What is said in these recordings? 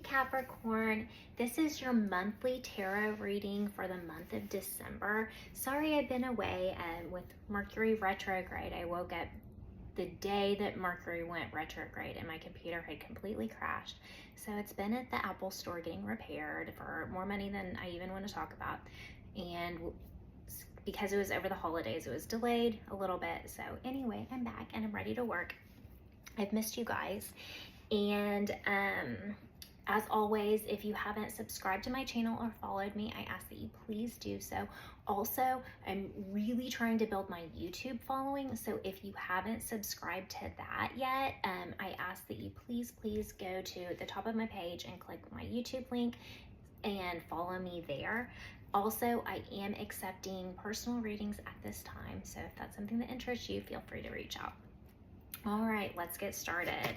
Capricorn, this is your monthly tarot reading for the month of December. Sorry I've been away with Mercury retrograde. I woke up the day that Mercury went retrograde and my computer had completely crashed. So it's been at the Apple store getting repaired for more money than I even want to talk about. And because it was over the holidays, it was delayed a little bit. So anyway, I'm back and I'm ready to work. I've missed you guys. And as always, if you haven't subscribed to my channel or followed me, I ask that you please do so. Also, I'm really trying to build my YouTube following, so if you haven't subscribed to that yet, I ask that you please go to the top of my page and click my YouTube link and follow me there. Also, I am accepting personal readings at this time, so if that's something that interests you, feel free to reach out. All right, let's get started.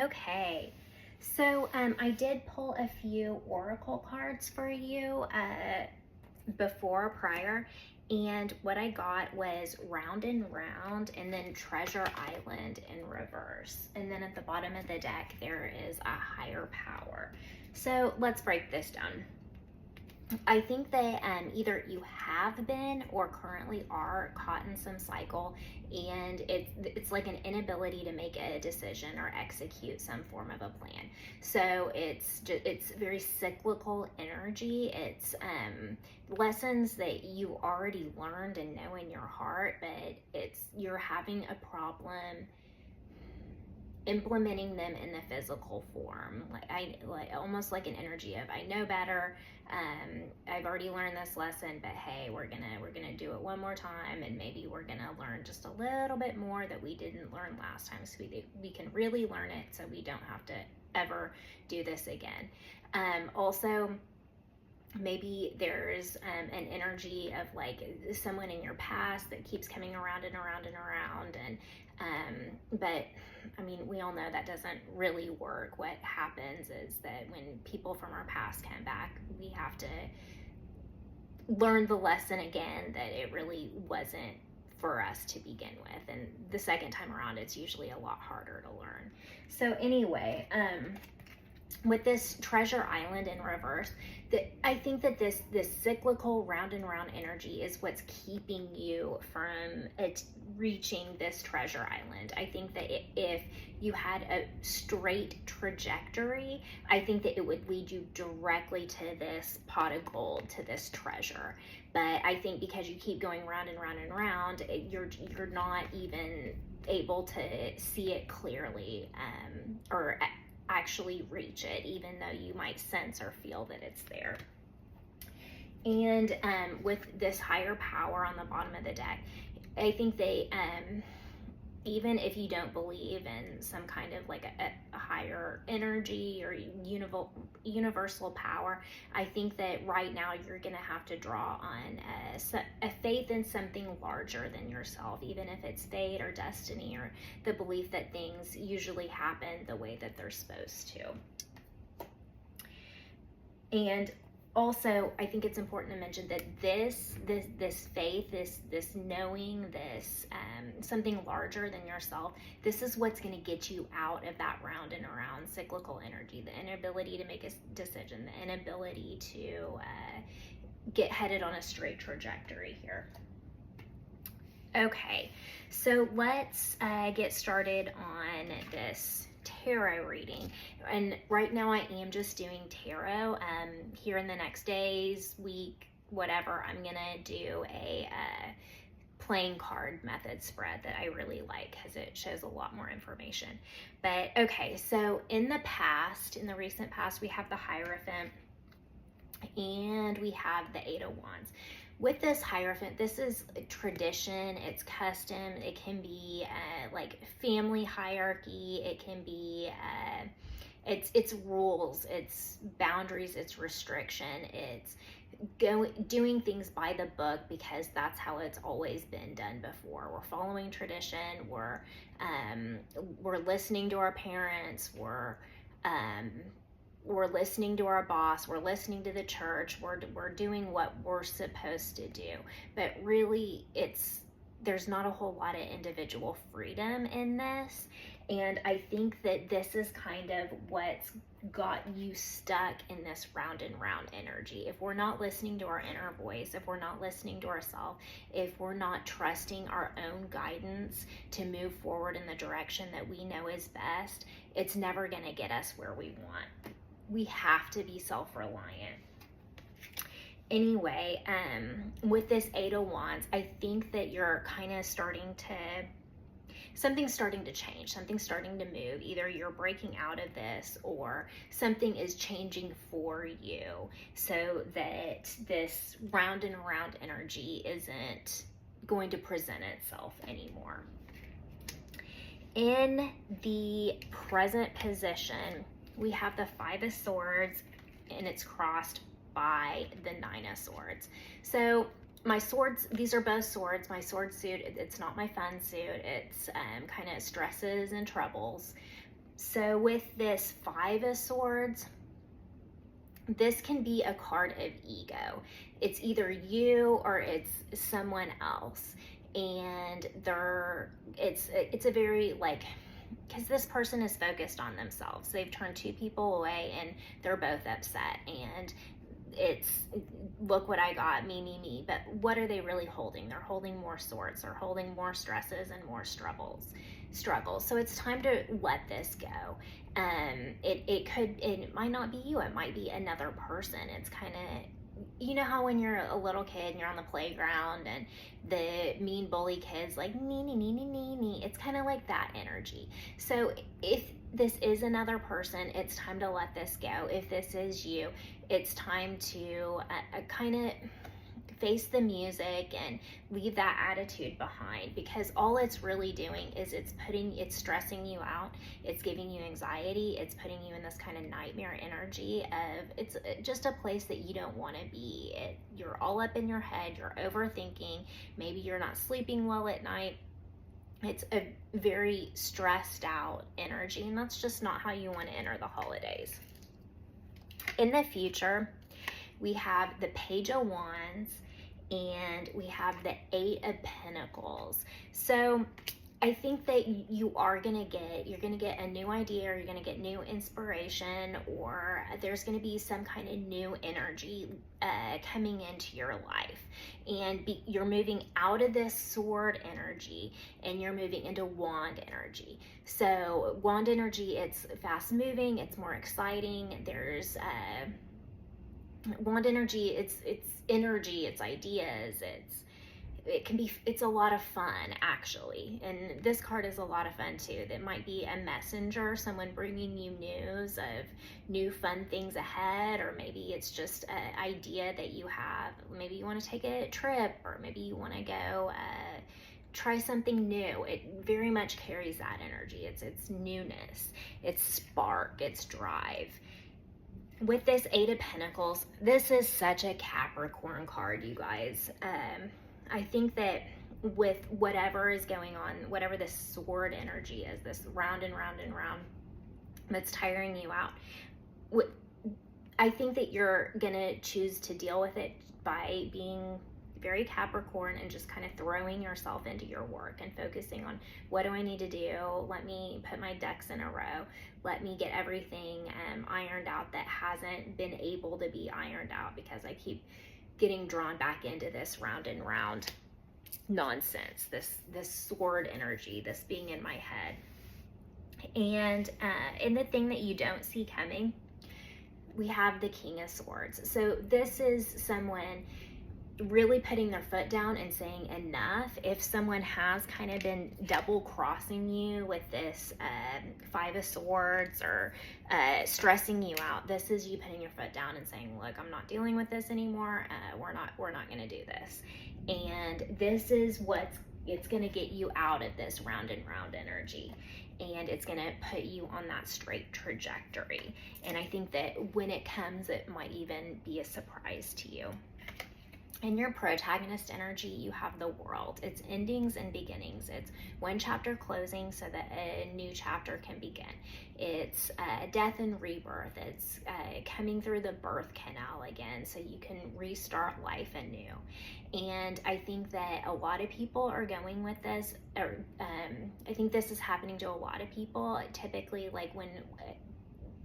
Okay, so I did pull a few oracle cards for you prior, and what I got was Round and Round and then Treasure Island in reverse. And then at the bottom of the deck, there is a Higher Power. So let's break this down. I think that either you have been or currently are caught in some cycle, and it's like an inability to make a decision or execute some form of a plan. So it's very cyclical energy. It's lessons that you already learned and know in your heart, but you're having a problem implementing them in the physical form, almost like an energy of I know better. I've already learned this lesson, but hey, we're gonna do it one more time, and maybe we're gonna learn just a little bit more that we didn't learn last time, so we can really learn it, so we don't have to ever do this again. Also, maybe there's an energy of like someone in your past that keeps coming around and around and around, and but I mean, we all know that doesn't really work. What happens is that when people from our past come back, we have to learn the lesson again that it really wasn't for us to begin with, and the second time around it's usually a lot harder to learn. So anyway, with this Treasure Island in reverse, I think that this cyclical round and round energy is what's keeping you from reaching this treasure island. I think that if you had a straight trajectory, I think that it would lead you directly to this pot of gold, to this treasure. But I think because you keep going round and round and round, you're not even able to see it clearly, or actually reach it, even though you might sense or feel that it's there. And with this Higher Power on the bottom of the deck, I think they, even if you don't believe in some kind of like a higher energy or universal power, I think that right now you're gonna have to draw on a faith in something larger than yourself, even if it's fate or destiny or the belief that things usually happen the way that they're supposed to. And also, I think it's important to mention that this faith, this knowing, this something larger than yourself, this is what's going to get you out of that round and around cyclical energy, the inability to make a decision, the inability to get headed on a straight trajectory here. Okay, so let's get started on this tarot reading. And right now I am just doing tarot. Here in the next days, week, whatever, I'm gonna do a playing card method spread that I really like because it shows a lot more information. But okay, so in the recent past, we have the Hierophant and we have the Eight of Wands. With this Hierophant, this is tradition, it's custom, it can be like family hierarchy, it can be it's rules, it's boundaries, it's restriction, it's doing things by the book because that's how it's always been done before. We're following tradition, we're listening to our parents, we're listening to our boss, we're listening to the church, we're doing what we're supposed to do. But really, there's not a whole lot of individual freedom in this. And I think that this is kind of what's got you stuck in this round and round energy. If we're not listening to our inner voice, if we're not listening to ourselves, if we're not trusting our own guidance to move forward in the direction that we know is best, it's never going to get us where we want. We have to be self-reliant. Anyway, with this Eight of Wands, I think that you're kind of something's starting to change, something's starting to move. Either you're breaking out of this or something is changing for you so that this round and around energy isn't going to present itself anymore. In the present position, we have the Five of Swords and it's crossed by the Nine of Swords. So my swords, these are both swords. My sword suit, it's not my fun suit. It's kind of stresses and troubles. So with this Five of Swords, this can be a card of ego. It's either you or it's someone else. And it's a very because this person is focused on themselves. They've turned two people away and they're both upset. And it's, look what I got, me. But what are they really holding? They're holding more swords. They're holding more stresses and more struggles. So it's time to let this go. It might not be you. It might be another person. It's kind of, you know how when you're a little kid and you're on the playground and the mean bully kid's like, nee. It's kind of like that energy. So if this is another person, it's time to let this go. If this is you, it's time to kind of face the music and leave that attitude behind, because all it's really doing is it's stressing you out, it's giving you anxiety, it's putting you in this kind of nightmare energy of, it's just a place that you don't want to be. You're all up in your head, you're overthinking, maybe you're not sleeping well at night. It's a very stressed out energy, and that's just not how you want to enter the holidays. In the future, we have the Page of Wands and we have the Eight of Pentacles. So I think that you're gonna get a new idea, or you're gonna get new inspiration, or there's gonna be some kind of new energy coming into your life, and you're moving out of this sword energy and you're moving into wand energy. So wand energy, it's fast moving, it's more exciting. There's wand energy, it's energy, it's ideas, it's a lot of fun, actually. And this card is a lot of fun too. That might be a messenger, someone bringing you news of new fun things ahead, or maybe it's just an idea that you have. Maybe you want to take a trip, or maybe you want to go try something new. It very much carries that energy. It's newness, it's spark, it's drive. With this Eight of Pentacles, this is such a Capricorn card, you guys. I think that with whatever is going on, whatever this sword energy is, this round and round and round that's tiring you out, I think that you're gonna choose to deal with it by being very Capricorn and just kind of throwing yourself into your work and focusing on, what do I need to do? Let me put my ducks in a row. Let me get everything ironed out that hasn't been able to be ironed out, because I keep getting drawn back into this round and round nonsense, this sword energy, this being in my head. And the thing that you don't see coming, we have the King of Swords. So this is someone really putting their foot down and saying enough. If someone has kind of been double crossing you with this Five of Swords, or stressing you out, this is you putting your foot down and saying, look, I'm not dealing with this anymore. We're not going to do this. And this is it's going to get you out of this round and round energy. And it's going to put you on that straight trajectory. And I think that when it comes, it might even be a surprise to you. In your protagonist energy, you have the World. It's endings and beginnings. It's one chapter closing so that a new chapter can begin. It's death and rebirth. It's coming through the birth canal again so you can restart life anew. And I think that a lot of people are going with this, or I think this is happening to a lot of people. Typically, like when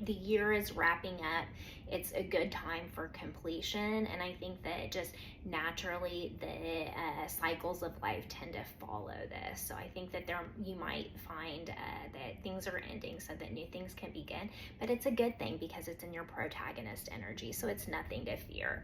the year is wrapping up, it's a good time for completion. And I think that just naturally the cycles of life tend to follow this. So I think that you might find that things are ending so that new things can begin, but it's a good thing because it's in your protagonist energy, so it's nothing to fear.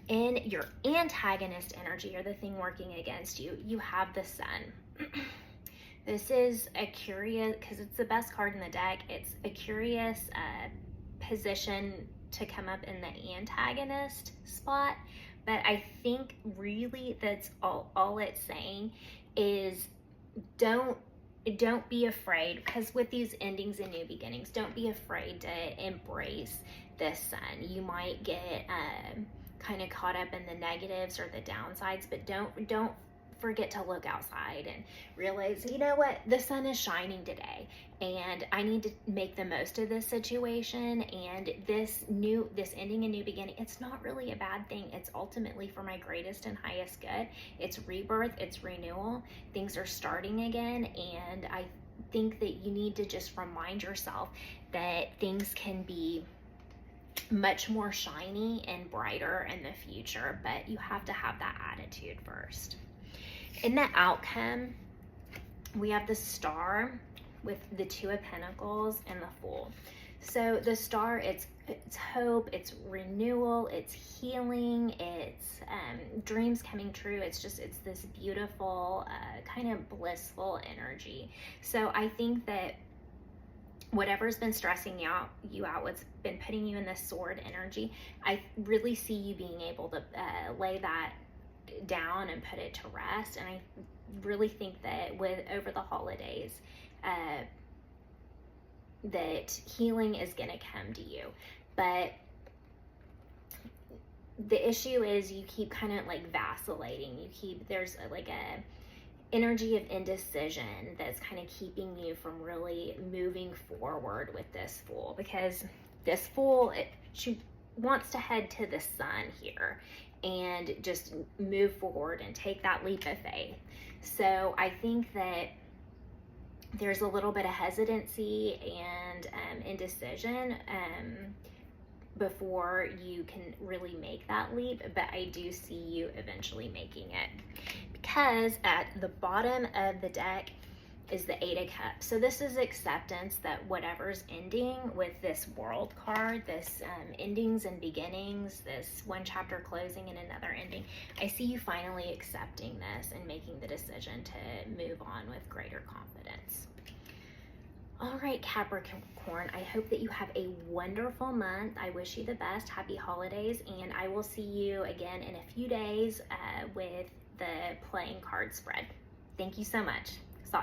In your antagonist energy, or the thing working against you, you have the Sun. This is a curious, because it's the best card in the deck, it's a curious position to come up in the antagonist spot. But I think really that's all it's saying is don't be afraid, because with these endings and new beginnings, don't be afraid to embrace this Sun. You might get kind of caught up in the negatives or the downsides, but don't forget to look outside and realize, you know what, the sun is shining today and I need to make the most of this situation. And this ending and new beginning, it's not really a bad thing. It's ultimately for my greatest and highest good. It's rebirth, it's renewal. Things are starting again. And I think that you need to just remind yourself that things can be much more shiny and brighter in the future, but you have to have that attitude first. In the outcome, we have the Star with the Two of Pentacles and the Fool. So the Star, it's hope, it's renewal, it's healing, it's dreams coming true. It's this beautiful, kind of blissful energy. So I think that whatever's been stressing you out, what's been putting you in this sword energy, I really see you being able to lay that down and put it to rest. And I really think that over the holidays, that healing is going to come to you. But the issue is you keep kind of like vacillating. There's like a energy of indecision that's kind of keeping you from really moving forward with this Fool, because this Fool, she wants to head to the sun here and just move forward and take that leap of faith. So I think that there's a little bit of hesitancy and indecision before you can really make that leap, but I do see you eventually making it, because at the bottom of the deck is the Eight of Cups. So this is acceptance that whatever's ending with this World card, this endings and beginnings, this one chapter closing and another ending, I see you finally accepting this and making the decision to move on with greater confidence. All right, Capricorn, I hope that you have a wonderful month. I wish you the best. Happy holidays, and I will see you again in a few days with the playing card spread. Thank you so much.